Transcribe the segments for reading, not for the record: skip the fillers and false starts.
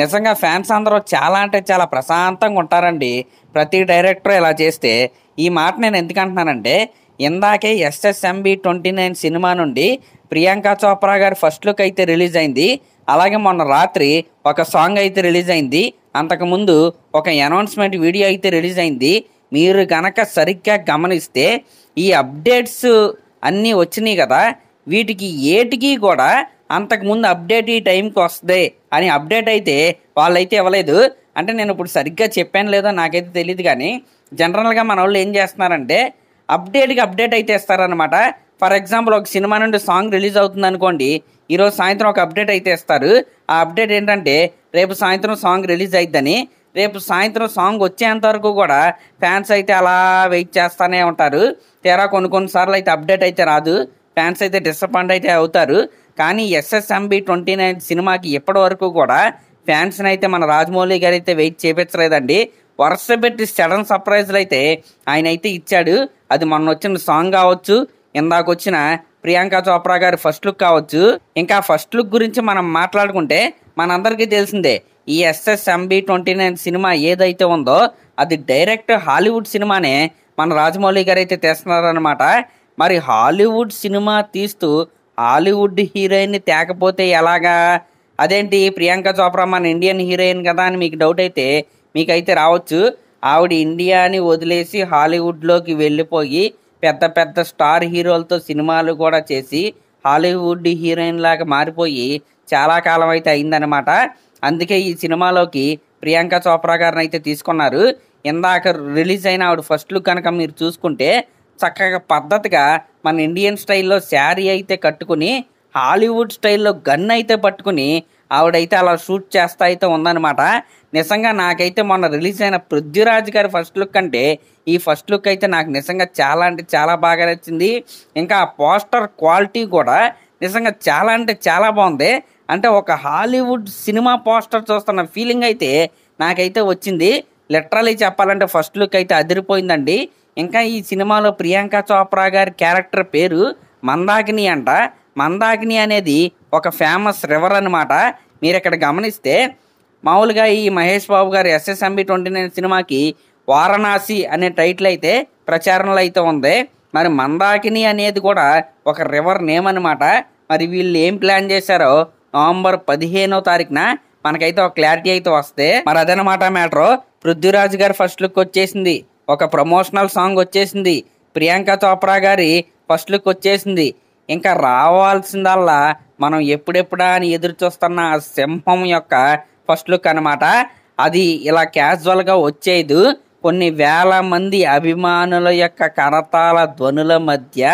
నిజంగా ఫ్యాన్స్ అందరూ చాలా అంటే చాలా ప్రశాంతంగా ఉంటారండి. ప్రతి డైరెక్టర్ ఇలా చేస్తే. ఈ మాట నేను ఎందుకు అంటున్నానంటే, ఇందాకే ఎస్ఎస్ఎంబి 29 సినిమా నుండి ప్రియాంక చోప్రా గారి ఫస్ట్ లుక్ అయితే రిలీజ్ అయింది. అలాగే మొన్న రాత్రి ఒక సాంగ్ అయితే రిలీజ్ అయింది. అంతకుముందు ఒక అనౌన్స్మెంట్ వీడియో అయితే రిలీజ్ అయింది. మీరు గనక సరిగ్గా గమనిస్తే ఈ అప్డేట్స్ అన్నీ వచ్చినాయి కదా, వీటికి ఏటికి కూడా అంతకుముందు అప్డేట్ ఈ టైంకి వస్తుంది అని అప్డేట్ అయితే వాళ్ళైతే ఇవ్వలేదు. అంటే నేను ఇప్పుడు సరిగ్గా చెప్పాను లేదో నాకైతే తెలియదు, కానీ జనరల్గా మన వాళ్ళు ఏం చేస్తున్నారంటే అప్డేట్కి అప్డేట్ అయితే ఇస్తారనమాట. ఫర్ ఎగ్జాంపుల్ ఒక సినిమా నుండి సాంగ్ రిలీజ్ అవుతుంది అనుకోండి, ఈరోజు సాయంత్రం ఒక అప్డేట్ అయితే ఇస్తారు. ఆ అప్డేట్ ఏంటంటే రేపు సాయంత్రం సాంగ్ రిలీజ్ అయిద్దని. రేపు సాయంత్రం సాంగ్ వచ్చేంత వరకు కూడా ఫ్యాన్స్ అయితే అలా వెయిట్ చేస్తూనే ఉంటారు. తీరా కొన్నిసార్లు అయితే అప్డేట్ అయితే రాదు, ఫ్యాన్స్ అయితే డిసప్పాయింట్ అయితే అవుతారు. కానీ ఎస్ఎస్ఎంబి 29 సినిమాకి ఇప్పటి వరకు కూడా ఫ్యాన్స్ని అయితే మన రాజమౌళి గారు అయితే వెయిట్ చేపించలేదండి. వరుస పెట్టి సడన్ సర్ప్రైజ్లు అయితే ఆయన అయితే ఇచ్చాడు. అది మొన్న వచ్చిన సాంగ్ కావచ్చు, ఇందాక వచ్చిన ప్రియాంక చోప్రా గారి ఫస్ట్ లుక్ కావచ్చు. ఇంకా ఫస్ట్ లుక్ గురించి మనం మాట్లాడుకుంటే మనందరికీ తెలిసిందే, ఈ ఎస్ఎస్ఎంబి 29 సినిమా ఏదైతే ఉందో అది డైరెక్ట్ హాలీవుడ్ సినిమానే మన రాజమౌళి గారు అయితే తీస్తున్నారనమాట. మరి హాలీవుడ్ సినిమా తీస్తూ హాలీవుడ్ హీరోయిన్ని తేకపోతే ఎలాగా? అదేంటి ప్రియాంక చోప్రా మన ఇండియన్ హీరోయిన్ కదా అని మీకు డౌట్ అయితే మీకైతే రావచ్చు. ఆవిడ ఇండియాని వదిలేసి హాలీవుడ్లోకి వెళ్ళిపోయి పెద్ద పెద్ద స్టార్ హీరోలతో సినిమాలు కూడా చేసి హాలీవుడ్ హీరోయిన్ లాగా మారిపోయి చాలా కాలం అయితే అయిందనమాట. అందుకే ఈ సినిమాలోకి ప్రియాంక చోప్రా గారిని అయితే తీసుకున్నారు. ఇందాక రిలీజ్ అయిన ఆవిడ ఫస్ట్ లుక్ కనుక మీరు చూసుకుంటే చక్కగా పద్ధతిగా మన ఇండియన్ స్టైల్లో శారీ అయితే కట్టుకుని హాలీవుడ్ స్టైల్లో గన్ అయితే పట్టుకుని ఆవిడైతే అలా షూట్ చేస్తా అయితే ఉందన్నమాట. నిజంగా నాకైతే మొన్న రిలీజ్ అయిన పృథ్వీరాజ్ గారి ఫస్ట్ లుక్ అంటే ఈ ఫస్ట్ లుక్ అయితే నాకు నిజంగా చాలా అంటే చాలా బాగా నచ్చింది. ఇంకా ఆ పోస్టర్ క్వాలిటీ కూడా నిజంగా చాలా అంటే చాలా బాగుంది. అంటే ఒక హాలీవుడ్ సినిమా పోస్టర్ చూస్తున్న ఫీలింగ్ అయితే నాకైతే వచ్చింది. లిటరలీ చెప్పాలంటే ఫస్ట్ లుక్ అయితే అదిరిపోయిందండి. ఇంకా ఈ సినిమాలో ప్రియాంక చోప్రా గారి క్యారెక్టర్ పేరు మందాకిని అంట. మందాకిని అనేది ఒక ఫేమస్ రివర్ అనమాట. మీరు ఇక్కడ గమనిస్తే మామూలుగా ఈ మహేష్ బాబు గారు ఎస్ఎస్ఎంబి 29 సినిమాకి వారణాసి అనే టైటిల్ అయితే ప్రచారంలో అయితే ఉంది. మరి మందాకిని అనేది కూడా ఒక రివర్ నేమ్ అనమాట. మరి వీళ్ళు ఏం ప్లాన్ చేశారో నవంబర్ 15వ తారీఖున మనకైతే ఒక క్లారిటీ అయితే వస్తే మరి అదనమాట మ్యాటర్. పృథ్వీరాజ్ గారి ఫస్ట్ లుక్ వచ్చేసింది, ఒక ప్రమోషనల్ సాంగ్ వచ్చేసింది, ప్రియాంక చోప్రా గారి ఫస్ట్ లుక్ వచ్చేసింది. ఇంకా రావాల్సిందల్లా మనం ఎప్పుడెప్పుడా అని ఎదురు చూస్తున్న ఆ సింహం యొక్క ఫస్ట్ లుక్ అనమాట. అది ఇలా క్యాజువల్గా వచ్చేది. కొన్ని వేల మంది అభిమానుల యొక్క కరతాళ ధ్వనుల మధ్య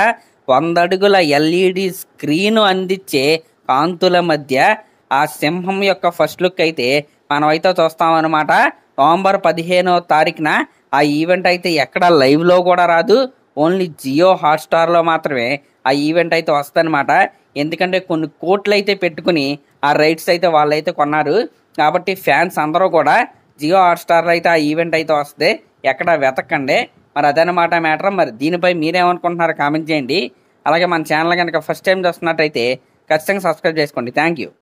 100 అడుగుల ఎల్ఈడి స్క్రీను అందించే కాంతుల మధ్య ఆ సింహం యొక్క ఫస్ట్ లుక్ అయితే మనమైతే చూస్తామన్నమాట. నవంబర్ 15వ తారీఖున ఆ ఈవెంట్ అయితే ఎక్కడ లైవ్లో కూడా రాదు, ఓన్లీ జియో హాట్స్టార్లో మాత్రమే ఆ ఈవెంట్ అయితే వస్తుందన్నమాట. ఎందుకంటే కొన్ని కోట్లు అయితే పెట్టుకుని ఆ రైట్స్ అయితే వాళ్ళైతే కొన్నారు. కాబట్టి ఫ్యాన్స్ అందరూ కూడా జియో హాట్స్టార్లో అయితే ఆ ఈవెంట్ అయితే వస్తే ఎక్కడ వెతకండి. మరి అదనమాట మ్యాటర్. మరి దీనిపై మీరేమనుకుంటున్నారో కామెంట్ చేయండి. అలాగే మన ఛానల్ కనుక ఫస్ట్ టైం చూస్తున్నట్టయితే ఖచ్చితంగా సబ్స్క్రైబ్ చేసుకోండి. Thank you.